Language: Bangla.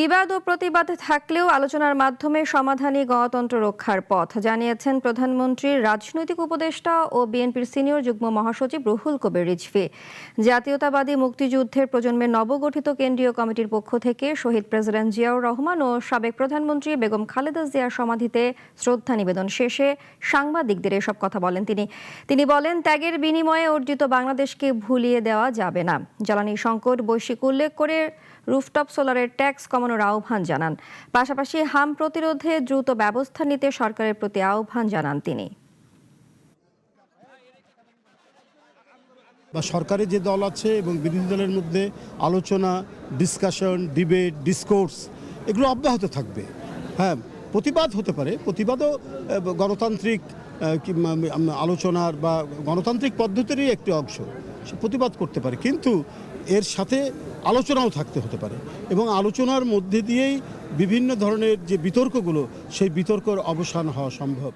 বিবাদ ও প্রতিবাদ থাকলেও আলোচনার মাধ্যমে সমাধানই গণতন্ত্র রক্ষার পথ জানিয়েছেন প্রধানমন্ত্রীর রাজনৈতিক উপদেষ্টা ও বিএনপির সিনিয়র যুগ্ম মহাসচিব রুহুল কবির রিজভী। জাতীয়তাবাদী মুক্তিযুদ্ধের প্রজন্মের নবগঠিত কেন্দ্রীয় কমিটির পক্ষ থেকে শহীদ প্রেসিডেন্ট জিয়াউর রহমান ও সাবেক প্রধানমন্ত্রী বেগম খালেদা জিয়ার সমাধিতে শ্রদ্ধা নিবেদন শেষে সাংবাদিকদের এসব কথা বলেন তিনি বলেন, ত্যাগের বিনিময়ে অর্জিত বাংলাদেশকে ভুলিয়ে দেওয়া যাবে না। জ্বালানি সংকট বৈশ্বিক উল্লেখ করে রুফটপ সোলারের ট্যাক্স কমানোর আহ্বান জানান। পাশাপাশি হাম প্রতিরোধে দ্রুত ব্যবস্থা নিতে সরকারের প্রতি আহ্বান জানান তিনি। সরকারের যে দল আছে এবং বিরোধী দলের মধ্যে আলোচনা, ডিসকাশন, ডিবেট, ডিসকোর্স এগুলো অব্যাহত থাকবে। হ্যাঁ, প্রতিবাদ হতে পারে, প্রতিবাদও গণতান্ত্রিক আলোচনার বা গণতান্ত্রিক পদ্ধতিরই একটি অংশ। সে প্রতিবাদ করতে পারে, কিন্তু এর সাথে আলোচনাও থাকতে হতে পারে এবং আলোচনার মধ্যে দিয়েই বিভিন্ন ধরনের যে বিতর্কগুলো, সেই বিতর্কের অবসান হওয়া সম্ভব।